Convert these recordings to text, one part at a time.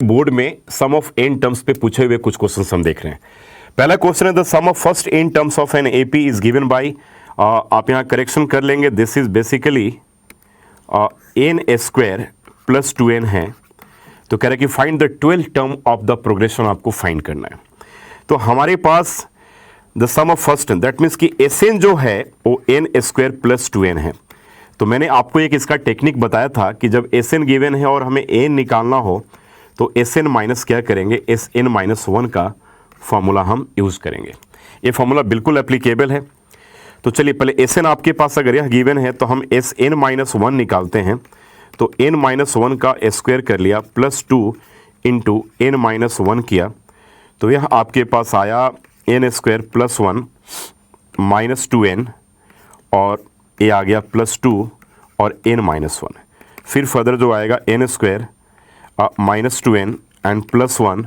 Board में सम of n terms पे पूछे हुए कुछ क्वेश्चन हम देख रहे हैं। पहला क्वेश्चन है the sum of first n terms of an AP is given by, आप यहाँ करेक्शन कर लेंगे, this is basically n square plus 2n है। तो कह रहा है कि find the 12th term of the progression आपको फाइंड करना है। तो हमारे पास the sum of first that means कि Sn जो है वो n स्क्वायर प्लस 2n है। तो मैंने आपको एक इसका टेक्निक बताया था कि जब Sn गिवन है और हमें n निकालना हो तो Sn माइनस क्या करेंगे, Sn माइनस 1 का फॉर्मूला हम यूज़ करेंगे। ये फॉर्मूला बिल्कुल एप्लीकेबल है। तो चलिए पहले Sn आपके पास अगर यह गिवन है तो हम Sn माइनस 1 निकालते हैं। तो n माइनस 1 का स्क्वायर कर लिया प्लस 2 इंटू n माइनस 1 किया, तो यह आपके पास आया n square plus 1 minus 2n और ये आ गया प्लस 2 और n माइनस 1। फिर फर्दर जो आएगा n square minus 2n and plus 1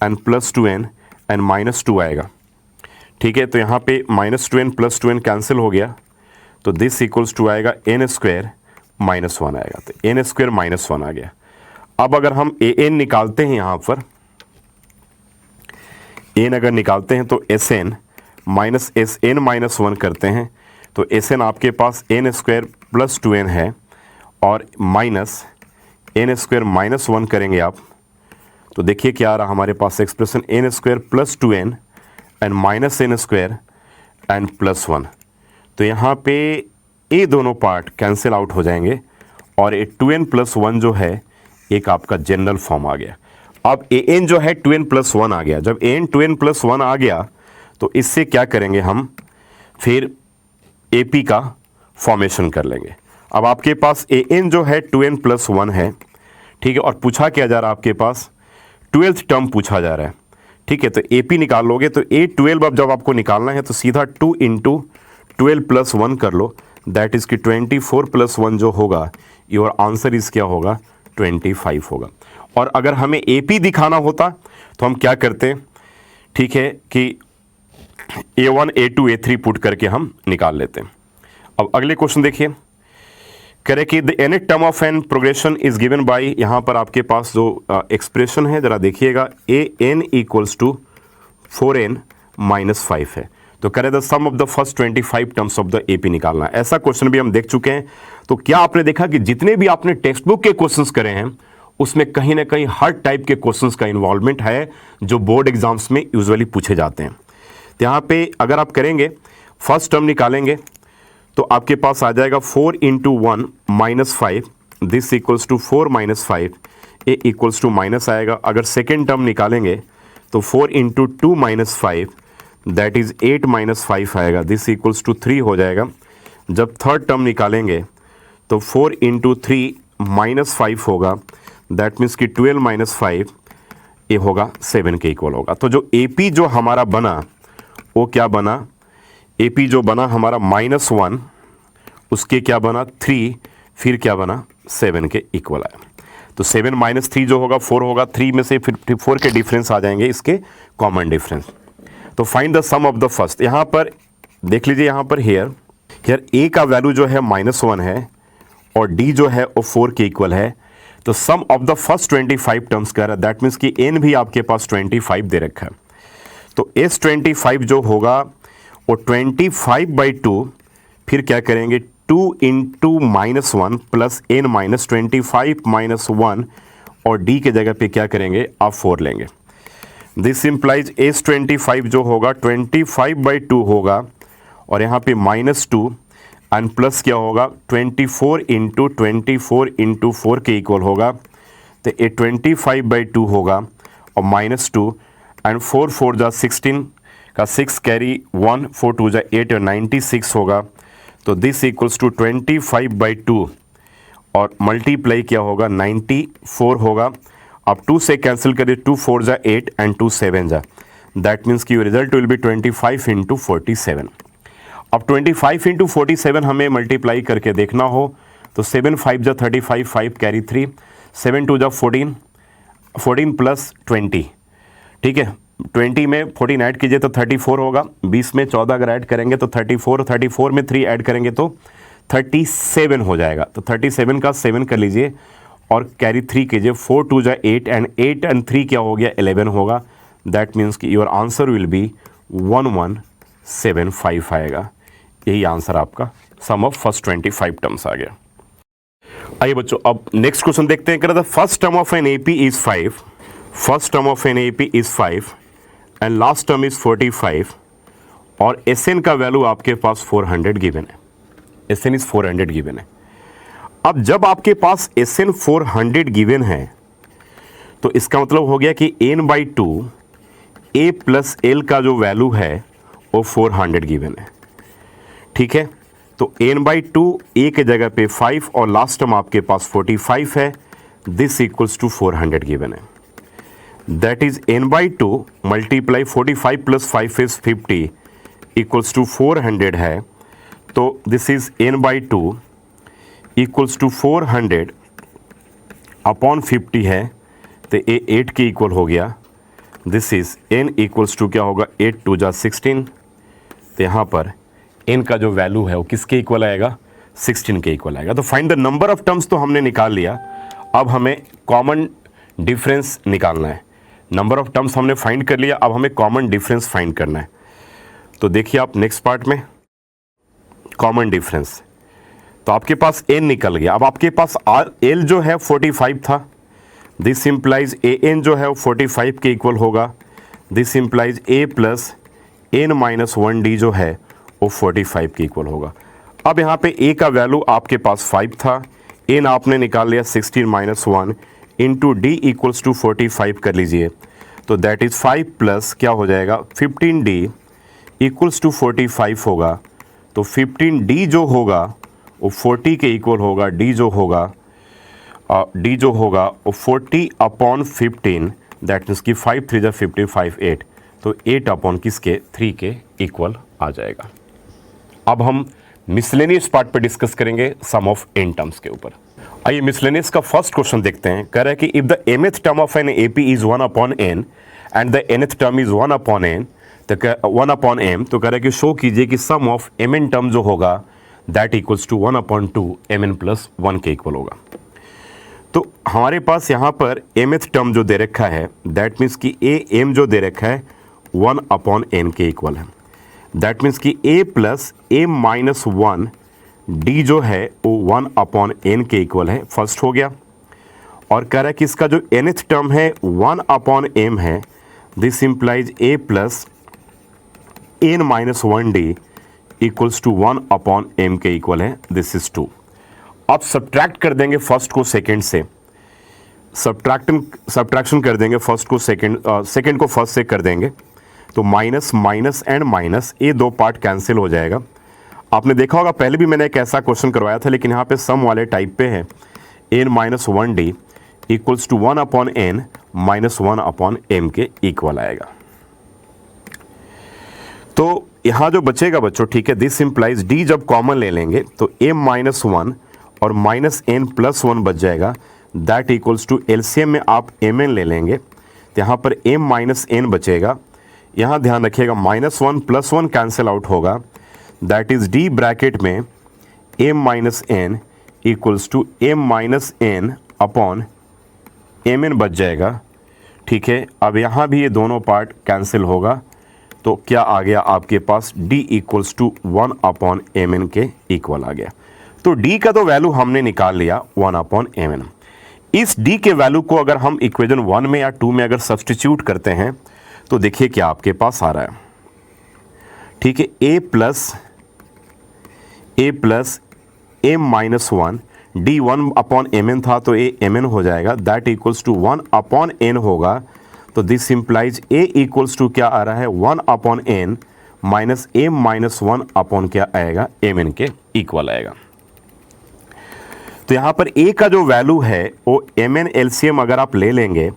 and plus 2n and minus 2 आएगा। ठीक है, तो यहाँ पे minus 2n plus 2n cancel हो गया, तो दिस इक्वल्स टू आएगा n स्क्वायर माइनस 1 आएगा। तो n स्क्वायर माइनस 1 आ गया। अब अगर हम an निकालते हैं, यहाँ पर n अगर निकालते हैं तो Sn माइनस Sn माइनस 1 करते हैं तो Sn आपके पास n स्क्वायर प्लस 2n है और माइनस n स्क्वायर माइनस 1 करेंगे आप, तो देखिए क्या आ रहा हमारे पास expression n square plus 2n and minus n square and plus 1। तो यहाँ पे ये दोनों पार्ट कैंसिल आउट हो जाएंगे और ये 2n प्लस 1 जो है एक आपका जनरल फॉर्म आ गया। अब an जो है 2n प्लस 1 आ गया। जब an 2n प्लस 1 आ गया तो इससे क्या करेंगे हम, फिर AP का फॉर्मेशन कर लेंगे। अब आपके पास an जो है 2n प्लस 1 है, ठीक है, और पूछा क्या जा रहा है आपके पास 12th टर्म पूछा जा रहा है। ठीक है, तो AP निकाल लोगे तो A12 अब जब आपको निकालना है तो सीधा 2 इंटू 12 प्लस 1 कर लो, दैट इज़ कि 24 प्लस 1 जो होगा योर आंसर इज़ क्या होगा 25 होगा। और अगर हमें AP दिखाना होता तो हम क्या करते, ठीक है, कि A1 A2 A3 पुट करके हम निकाल लेते हैं। अब अगले क्वेश्चन देखिए, करें कि the nth term of an progression is given by, यहाँ पर आपके पास जो एक्सप्रेशन है जरा देखिएगा, an equals to 4n minus 5 है। तो करें the sum of the first 25 terms of the AP निकालना। ऐसा क्वेश्चन भी हम देख चुके हैं। तो क्या आपने देखा कि जितने भी आपने टेक्स्ट बुक के क्वेश्चंस करे हैं उसमें कहीं ना कहीं हर टाइप के क्वेश्चंस का इन्वॉल्वमेंट है जो बोर्ड एग्जाम्स में यूजुअली पूछे जाते हैं। तो यहाँ पे अगर आप करेंगे फर्स्ट टर्म निकालेंगे तो आपके पास आ जाएगा 4 into 1 minus 5, this equals to 4 minus 5, a equals to minus आएगा। अगर सेकेंड टर्म निकालेंगे तो 4 into 2 minus 5 that is 8 minus 5 आएगा, दिस इक्वल्स टू 3 हो जाएगा। जब थर्ड टर्म निकालेंगे तो 4 इंटू 3 माइनस 5 होगा, दैट मीन्स कि 12 माइनस 5 ये होगा 7 के इक्वल होगा। तो जो AP जो हमारा बना वो क्या बना, AP जो बना हमारा -1, उसके क्या बना 3, फिर क्या बना 7 के इक्वल आया। तो 7 माइनस 3 जो होगा 4 होगा, 3 में से 54 के डिफरेंस आ जाएंगे इसके कॉमन डिफरेंस। तो find the sum of the first, यहाँ पर देख लीजिए, यहाँ पर हेयर A का वैल्यू जो है -1 है और D जो है वो 4 के इक्वल है। तो सम ऑफ द फर्स्ट 25 टर्म्स कह रहा है, दैट मीन्स कि n भी आपके पास 25 दे रखा है। तो S25 जो होगा वो 25/2, फिर क्या करेंगे 2 into -1 plus n minus 25 minus 1 और D के जगह पे क्या करेंगे आप 4 लेंगे। दिस इम्प्लाइज S25 जो होगा 25/2 होगा और यहाँ पे -2 एंड प्लस क्या होगा 24 इंटू 4 के इक्वल होगा। तो ये 25/2 होगा और -2 एंड 4 4 जा 16 का 6 कैरी 1, 4 2 जा 8 और 96 होगा। तो दिस इक्वल्स टू 25/2 और मल्टीप्लाई क्या होगा 94 होगा। अब 2 से कैंसिल करिए, 2 4 जा 8 एंड 2 7 जा, दैट मीन्स की रिजल्ट विल बी 25 इंटू 47। अब 25 इंटू 47 हमें मल्टीप्लाई करके देखना हो तो 7 5 जा 35, 5 कैरी 3, 7 2 जा 14, 14 प्लस 20, ठीक है, 20 में 14 ऐड कीजिए तो 34 होगा, 20 में 14 अगर ऐड करेंगे तो 34, 34 में 3 ऐड करेंगे तो 37 हो जाएगा। तो 37 का 7 कर लीजिए और कैरी 3 कीजिए, 4 2 जा 8 एंड 8 एंड 3 क्या हो गया 11 होगा। दैट मीन्स कि योर आंसर विल बी 1175 आएगा। यही आंसर आपका सम ऑफ फर्स्ट 25 टर्म्स आ गया। आइए बच्चों अब नेक्स्ट क्वेश्चन देखते हैं। कह रहा था first term of an AP is 5, first term of an AP is 5 and last term is 45 और एस एन का वैल्यू आपके पास 400 गिवन है। एस एन इज 400 गिवन है। अब जब आपके पास एस एन 400 गिवन है तो इसका मतलब हो गया कि n/2 a प्लस एल का जो वैल्यू है वो 400 गिवन है। ठीक है, तो n/2 a के जगह पे 5 और लास्ट टर्म आपके पास 45 है। दिस इक्वल्स टू 400 गिवन है। That is n/2 multiply 45 plus 5 is 50 equals to 400 है। तो this is n/2 equals to 400 upon 50 है, तो ये 8 के इक्वल हो गया। This is n equals to क्या होगा 8 2 जा 16। तो यहाँ पर n का जो वैल्यू है वो किसके इक्वल आएगा 16 के इक्वल आएगा। तो find the number of terms तो हमने निकाल लिया, अब हमें कॉमन डिफरेंस निकालना है। नंबर ऑफ टर्म्स हमने फाइंड कर लिया, अब हमें कॉमन डिफरेंस फाइंड करना है। तो देखिए आप नेक्स्ट पार्ट में कॉमन डिफरेंस, तो आपके पास n निकल गया। अब आपके पास l जो है 45 था, दिस इम्प्लाइज an जो है 45 के इक्वल होगा। This implies a plus n-1d जो है वो 45 के इक्वल होगा। अब यहाँ पे a का वैल्यू आपके पास 5 था, n आपने निकाल लिया 16 - 1 इंटू d इक्वल्स टू 45 कर लीजिए। तो दैट इज़ 5 प्लस क्या हो जाएगा 15d इक्वल्स टू 45 होगा। तो 15d जो होगा वो 40 के इक्वल होगा। d जो होगा वो 40 अपॉन 15, दैट मीन्स कि 5 3 जा 55 8, तो 8 अपॉन किसके 3 के इक्वल आ जाएगा। अब हम मिसलेनियस पार्ट पे डिस्कस करेंगे सम ऑफ n टर्म्स के ऊपर। आइए मिसलेनियस का फर्स्ट क्वेश्चन देखते हैं। कह रहा है कि if the mth term of an AP is 1 upon n and the nth term is 1 upon n, तो 1 अपॉन m, तो कह रहा है कि शो कीजिए कि सम ऑफ mn टर्म जो होगा that equals to 1 upon 2 mn plus 1 के इक्वल होगा। तो हमारे पास यहाँ पर mth टर्म जो दे रखा है दैट मीन्स कि am जो दे रखा है 1 अपॉन n के इक्वल है। दैट मीन्स कि a प्लस a-1 d जो है वो 1 अपॉन n के इक्वल है, फर्स्ट हो गया। और कह रहा है कि इसका जो nth टर्म है 1 अपॉन m है। This implies a plus n-1d equals to 1 upon m के इक्वल है। This is 2। अब सब्ट्रैक्ट कर देंगे फर्स्ट को सेकंड से, सब्ट्रैक्शन कर देंगे फर्स्ट को सेकंड को फर्स्ट से कर देंगे। तो माइनस माइनस एंड माइनस, ये दो पार्ट कैंसिल हो जाएगा। आपने देखा होगा पहले भी मैंने एक ऐसा क्वेश्चन करवाया था, लेकिन यहाँ पे सम वाले टाइप पे है। n-1d equals to 1 upon n minus 1 upon m के इक्वल आएगा। तो यहाँ जो बचेगा बच्चों, ठीक है, दिस इम्प्लाइज d जब कॉमन ले लेंगे तो m-1 और माइनस n प्लस 1 बच जाएगा। दैट इक्वल्स टू एलसीएम में आप mn ले लेंगे, तो यहाँ पर m माइनस n बचेगा। यहाँ ध्यान रखिएगा -1 + 1 कैंसिल आउट होगा। दैट इज d ब्रैकेट में m minus n equals to m minus n upon mn बच जाएगा। ठीक है, अब यहाँ भी ये दोनों पार्ट कैंसिल होगा, तो क्या आ गया आपके पास d equals to 1 upon mn के इक्वल आ गया। तो d का तो वैल्यू हमने निकाल लिया 1 अपॉन mn। इस d के वैल्यू को अगर हम इक्वेशन 1 में या 2 में अगर सब्सटीट्यूट करते हैं तो देखिए क्या आपके पास आ रहा है। ठीक है, a plus m-1 d 1 upon mn था तो a mn हो जाएगा। That equals to 1 upon n होगा। तो this implies a equals to क्या आ रहा है 1 upon n minus m-1 upon क्या आएगा mn के इक्वल आएगा। तो यहाँ पर a का जो वैल्यू है वो mn एलसीएम अगर आप ले लेंगे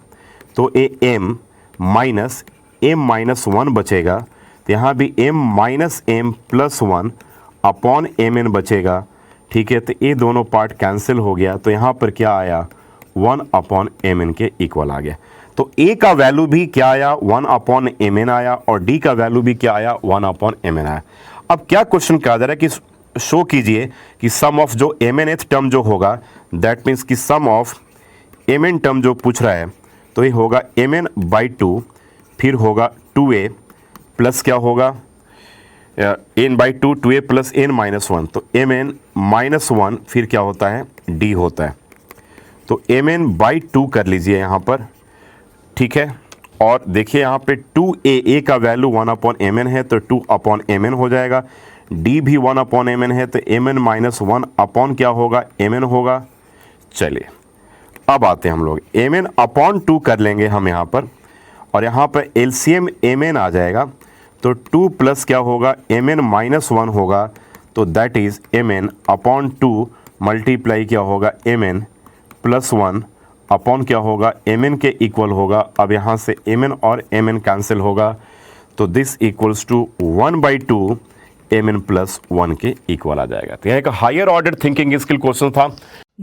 तो a m माइनस m-1 बचेगा। तो यहाँ भी m minus m plus 1 upon mn बचेगा। ठीक है, तो ये दोनों पार्ट कैंसिल हो गया, तो यहाँ पर क्या आया 1 अपॉन mn के इक्वल आ गया। तो a का वैल्यू भी क्या आया 1 अपॉन mn आया और d का वैल्यू भी क्या आया 1 अपॉन mn आया। अब क्या क्वेश्चन कहा जा रहा है कि शो कीजिए कि सम ऑफ जो mnth टर्म जो होगा दैट मीन्स कि sum of M N term जो पूछ रहा है तो ये होगा एम एन बाई टू, फिर होगा 2a प्लस क्या होगा n by two, 2a plus n minus one, तो एम एन माइनस वन फिर क्या होता है डी होता है। तो एम एन बाई टू कर लीजिए यहाँ पर, ठीक है। और देखिए यहाँ पे 2a का वैल्यू 1/mn है तो 2/mn हो जाएगा, d भी 1/mn है तो mn माइनस 1 क्या होगा mn होगा। चलिए अब आते हैं हम लोग mn/2 कर लेंगे हम यहाँ पर, और यहाँ पर LCM mn आ जाएगा तो 2 प्लस क्या होगा mn माइनस 1 होगा, तो दैट इज़ mn/2 मल्टीप्लाई क्या होगा mn प्लस 1 अपॉन क्या होगा mn के इक्वल होगा। अब यहाँ से mn और mn कैंसिल होगा, तो this equals to 1/2 mn plus 1 के इक्वल आ जाएगा। तो यह एक higher order thinking skill question था।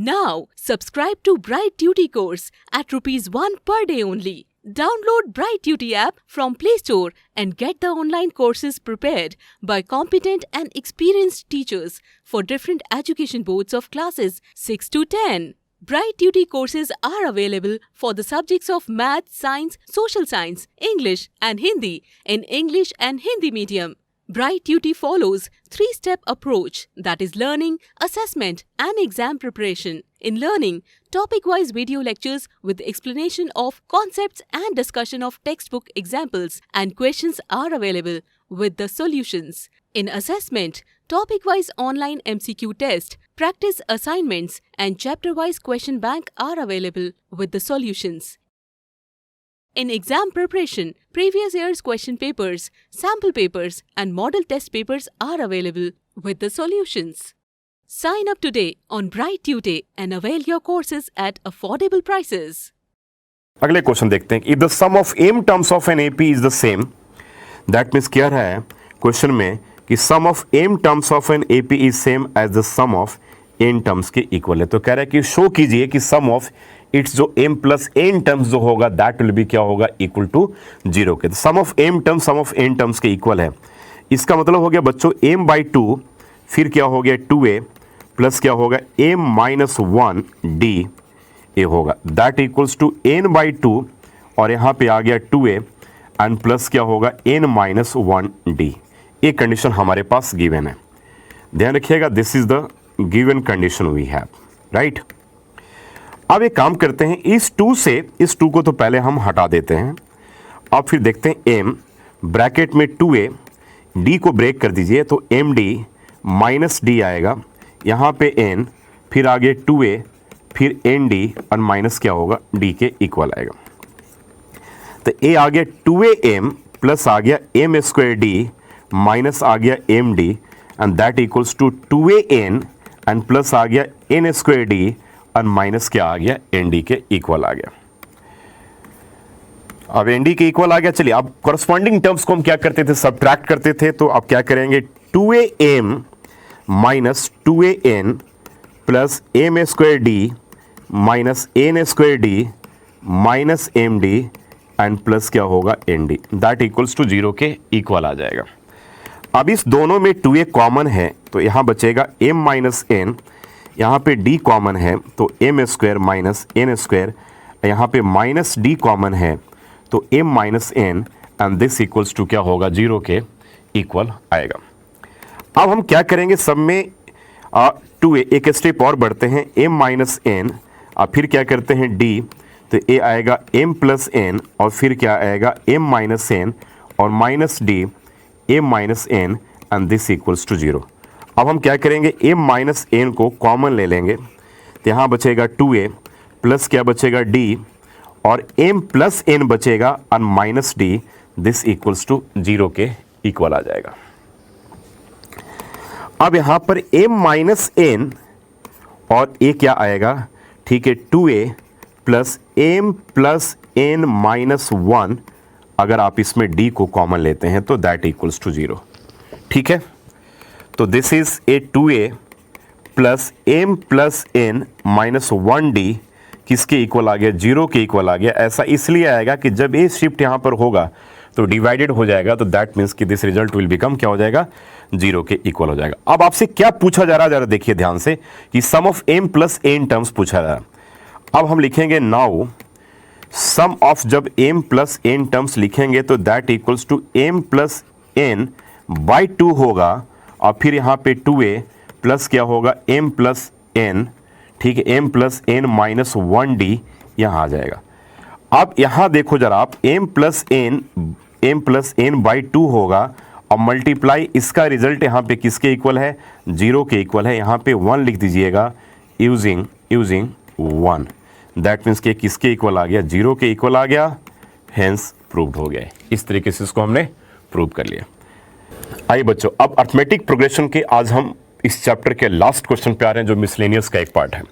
Now, subscribe to Bright Duty course at ₹1 per day only. Download Bright Duty app from Play Store and get the online courses prepared by competent and experienced teachers for different education boards of classes 6 to 10. Bright Duty courses are available for the subjects of Math, Science, Social Science, English and Hindi in English and Hindi medium. Bright Duty follows 3-step approach, that is learning, assessment and exam preparation. In learning, topic-wise video lectures with explanation of concepts and discussion of textbook examples and questions are available with the solutions. In assessment, topic-wise online MCQ test, practice assignments and chapter-wise question bank are available with the solutions. In exam preparation, previous year's question papers, sample papers and model test papers are available with the solutions. Sign up today on Bright Tutor and avail your courses at affordable prices. अगले question देखते हैं। If the sum of m terms of an AP is the same, that means क्या रहा है question में कि sum of m terms of an AP is same as the sum of n terms के equal है। तो कह रहा है कि शो कीजिए कि सम ऑफ इट्स जो m प्लस एन टर्म्स जो होगा दैट विल बी क्या होगा इक्वल टू 0 के। Sum of m terms sum of n terms के इक्वल है, इसका मतलब हो गया बच्चों m/2 फिर क्या हो गया 2a प्लस क्या होगा m माइनस 1 d ए होगा, दैट इक्वल्स टू n/2 और यहाँ पे आ गया 2a एंड प्लस क्या होगा n माइनस 1 d। ये कंडीशन हमारे पास गिवन है, ध्यान रखिएगा, this is the given condition we have, right. अब एक काम करते हैं, इस 2 से इस 2 को तो पहले हम हटा देते हैं। अब फिर देखते हैं m ब्रैकेट में 2a, d को ब्रेक कर दीजिए तो md माइनस d आएगा, यहाँ पे n फिर आगे 2a फिर nd और माइनस क्या होगा d के इक्वल आएगा। तो a आ गया 2am प्लस आ गया m² d माइनस आ गया md and that equals to 2an and plus आ गया n² d और माइनस क्या आ गया nd के इक्वल आ गया। अब nd के इक्वल आ गया। चलिए अब कॉरस्पॉन्डिंग टर्म्स को हम क्या करते थे सबट्रैक्ट करते थे, तो अब क्या करेंगे 2am minus 2an plus m² d minus n² d minus md and plus क्या होगा nd, दैट इक्वल्स टू 0 के इक्वल आ जाएगा। अब इस दोनों में 2a कॉमन है तो यहाँ बचेगा m माइनस n, यहाँ पे d कॉमन है तो m² माइनस n², यहाँ पे माइनस d कॉमन है तो m minus n and this equals to क्या होगा 0 के इक्वल आएगा। अब हम क्या करेंगे, सब में 2a एक स्टेप और बढ़ते हैं, m माइनस n, अब फिर क्या करते हैं d, तो a आएगा m प्लस n और फिर क्या आएगा m माइनस n और minus d m minus n and this equals to 0। अब हम क्या करेंगे m माइनस n को कॉमन ले लेंगे तो यहाँ बचेगा 2a प्लस क्या बचेगा d और m प्लस n बचेगा और minus d, this equals to 0 के इक्वल आ जाएगा। अब यहाँ पर m माइनस n और a क्या आएगा, ठीक है 2a plus m plus n minus 1, अगर आप इसमें d को कॉमन लेते हैं तो दैट इक्वल्स टू 0, ठीक है। तो this is a 2a plus m plus n minus 1d किसके इक्वल आ गया 0 के इक्वल आ गया। ऐसा इसलिए आएगा कि जब ये शिफ्ट यहाँ पर होगा तो डिवाइडेड हो जाएगा, तो दैट मीन्स कि दिस रिजल्ट विल बिकम क्या हो जाएगा 0 के इक्वल हो जाएगा। अब आपसे क्या पूछा जा रहा है जरा देखिए ध्यान से कि sum of m plus n terms पूछा जा रहा है। अब हम लिखेंगे नाउ सम ऑफ, जब m प्लस n टर्म्स लिखेंगे तो that equals to m plus n by 2 होगा, और फिर यहाँ पे 2a प्लस क्या होगा m प्लस n, ठीक है, m plus n minus 1d यहाँ आ जाएगा। अब यहाँ देखो जरा आप, m प्लस n बाई 2 होगा, और मल्टीप्लाई इसका रिजल्ट यहाँ पे किसके इक्वल है, 0 के इक्वल है। यहाँ पे 1 लिख दीजिएगा यूजिंग 1, दैट मीन्स कि किसके इक्वल आ गया, 0 के इक्वल आ गया, हेंस प्रूव्ड हो गया। इस तरीके से इसको हमने प्रूव कर लिया। आइए बच्चों, अब अर्थमेटिक प्रोग्रेशन के आज हम इस चैप्टर के लास्ट क्वेश्चन पे आ रहे हैं, जो मिसलेनियस का एक पार्ट है।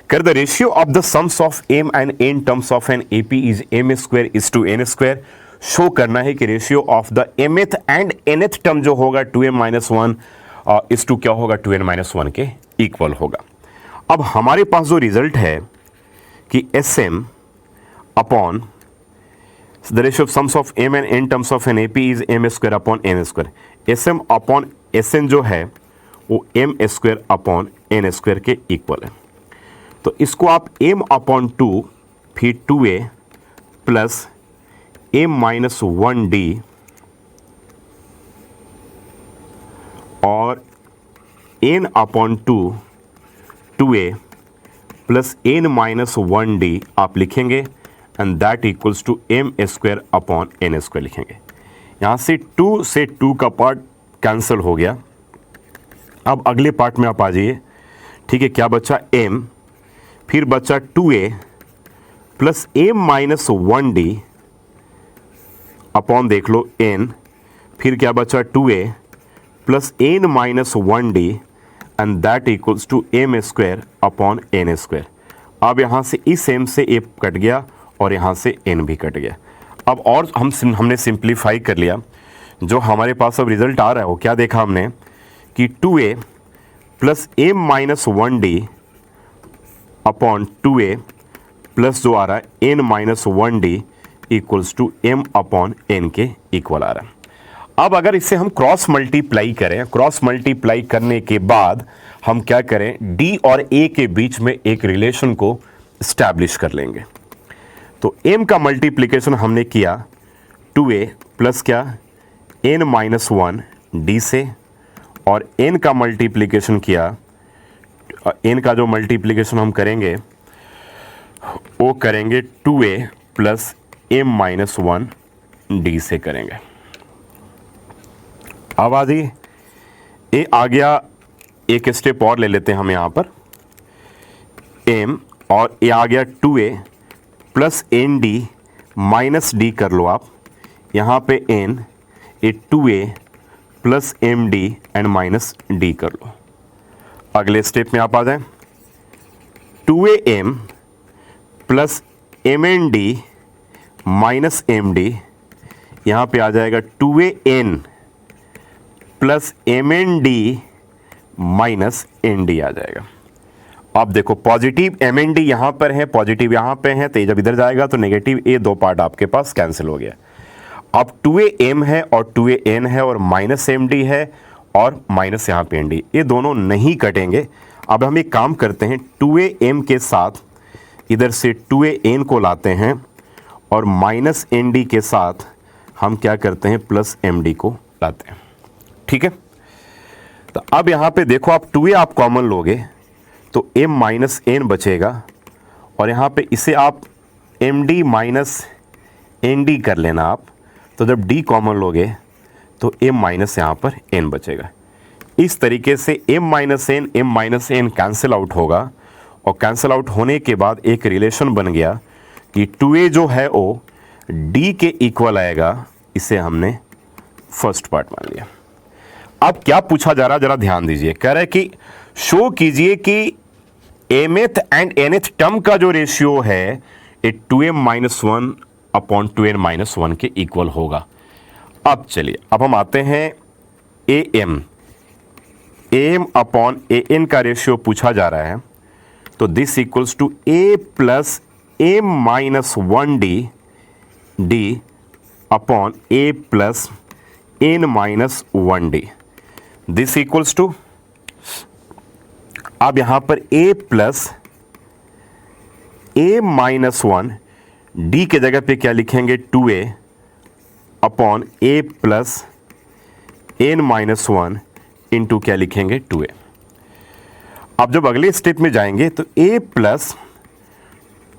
कर the ratio of the sums of m and n terms of an AP is m square is to n square. Show करना है कि ratio of the mth and nth term जो होगा 2m माइनस 1 इज टू क्या होगा 2n minus 1 के equal होगा। अब हमारे पास जो रिजल्ट है कि SM upon the ratio of sums of m and n terms of an AP is m square upon n square. SM upon SN जो है वो m square upon n square के इक्वल है। तो इसको आप m अपॉन 2 फिर 2a plus m minus 1d और n upon 2a plus n minus 1d आप लिखेंगे, and that equals to m square upon n square लिखेंगे। यहाँ से 2 से 2 का पार्ट कैंसिल हो गया। अब अगले पार्ट में आप आ जाइए, ठीक है, क्या बचा m, फिर बचा 2a plus m minus 1d upon देख लो n, फिर क्या बचा 2a plus n minus 1d and that equals to m square upon n square. अब यहाँ से इस m से a कट गया और यहाँ से n भी कट गया। अब और हमने सिंप्लीफाई कर लिया। जो हमारे पास अब रिजल्ट आ रहा है वो क्या देखा हमने कि 2a plus m minus 1d upon 2a plus जो आ रहा है n minus 1d equals to m upon n के इक्वल आ रहा है। अब अगर इसे हम क्रॉस मल्टीप्लाई करें, क्रॉस मल्टीप्लाई करने के बाद हम क्या करें, d और a के बीच में एक रिलेशन को इस्टेब्लिश कर लेंगे। तो m का मल्टीप्लिकेशन हमने किया 2a प्लस क्या n माइनस 1 d से, और n का मल्टीप्लिकेशन किया, n का जो मल्टीप्लिकेशन हम करेंगे वो करेंगे 2a plus m minus 1 d से करेंगे। अब आदि ए आ गया, एक स्टेप और ले लेते हैं हम यहाँ पर, m और ए आ गया 2a plus nd minus d कर लो आप, यहाँ पे n, A 2a plus md and minus d कर लो। अगले स्टेप में आप आ जाएं, 2am plus mnd minus md, यहाँ पे आ जाएगा 2an plus mnd minus nd आ जाएगा। अब देखो पॉजिटिव mnd यहाँ पर है, पॉजिटिव यहाँ पे है, तो जब इधर जाएगा तो नेगेटिव a, दो पार्ट आपके पास कैंसिल हो गया। अब 2am है और 2an है और माइनस md है और माइनस यहाँ पे nd, ये दोनों नहीं कटेंगे। अब हम एक काम करते हैं, 2am के साथ इधर से 2an को लाते हैं और माइनस nd के साथ हम क्या करते हैं, प्लस md को लाते हैं, ठीक है। तो अब यहाँ पे देखो आप 2a आप कॉमन लोगे तो m माइनस n बचेगा, और यहाँ पे इसे आप md माइनस nd कर लेना आप, तो जब d कॉमन लोगे तो m माइनस यहाँ पर n बचेगा। इस तरीके से m minus n cancel out होगा, और कैंसिल आउट होने के बाद एक रिलेशन बन गया कि 2a जो है वो d के इक्वल आएगा। इसे हमने फर्स्ट पार्ट मान लिया। अब क्या पूछा जा रहा, जरा ध्यान दीजिए, कह रहा है कि शो कीजिए कि mth एंड nth टर्म का जो रेशियो है ये 2m minus 1 upon 2n minus 1 के इक्वल होगा। अब चलिए, अब हम आते हैं am अपॉन an का रेशियो पूछा जा रहा है, तो this equals to a plus m minus 1d upon a plus n minus 1d, this equals to, अब यहाँ पर a plus a minus 1 d के जगह पे क्या लिखेंगे 2a upon a plus n minus 1 into क्या लिखेंगे 2a। अब जब अगले स्टेप में जाएंगे तो a plus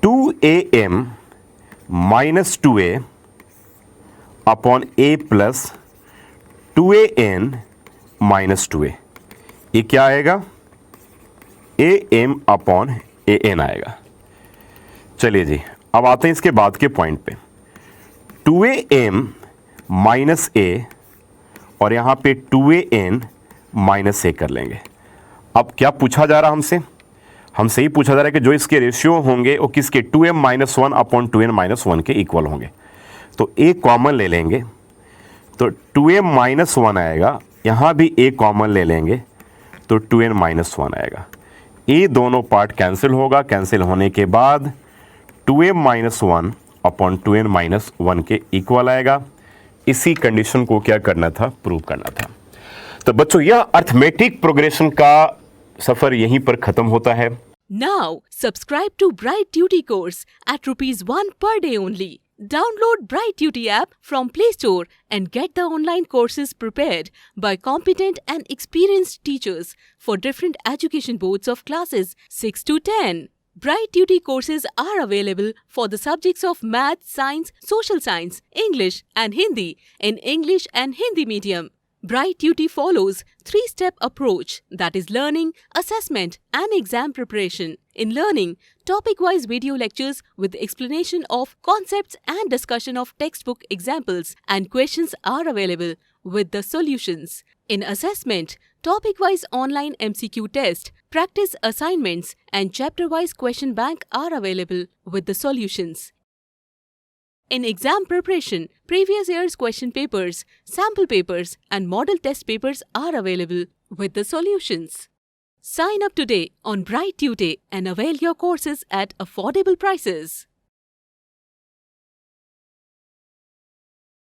2am minus 2a upon a plus 2an minus 2a, ये क्या आएगा am अपॉन an आएगा। चलिए जी, अब आते हैं इसके बाद के पॉइंट पे। 2am माइनस a और यहाँ पे 2an माइनस a कर लेंगे। अब क्या पूछा जा रहा हमसे ही पूछा जा रहा है कि जो इसके रेशियो होंगे वो किसके 2m minus 1 upon 2n minus 1 के इक्वल होंगे। तो a कॉमन ले लेंगे तो 2m माइनस 1 आएगा, यहाँ भी a कॉमन ले लेंगे तो 2n माइनस 1 आएगा। ये दोनों पार्ट कैंसिल होगा, कैंसिल होने के बाद 2m minus 1 upon 2n minus 1 के इक्वल आएगा। इसी कंडीशन को क्या करना था, प्रूव करना था। तो बच्चों यह अर्थमेटिक प्रोग्रेशन का सफ़र यहीं पर ख़त्म होता है। Now, subscribe to Bright Duty course at ₹1 per day only. Download Bright Duty app from Play Store and get the online courses prepared by competent and experienced teachers for different education boards of classes 6 to 10. Bright Duty courses are available for the subjects of Math, Science, Social Science, English and Hindi in English and Hindi medium. Bright Duty follows 3-step approach, that is learning, assessment and exam preparation. In learning, topic-wise video lectures with explanation of concepts and discussion of textbook examples and questions are available with the solutions. In assessment, topic-wise online MCQ test, practice assignments and chapter-wise question bank are available with the solutions. In exam preparation, previous year's question papers, sample papers and model test papers are available with the solutions. Sign up today on Bright Tutor and avail your courses at affordable prices.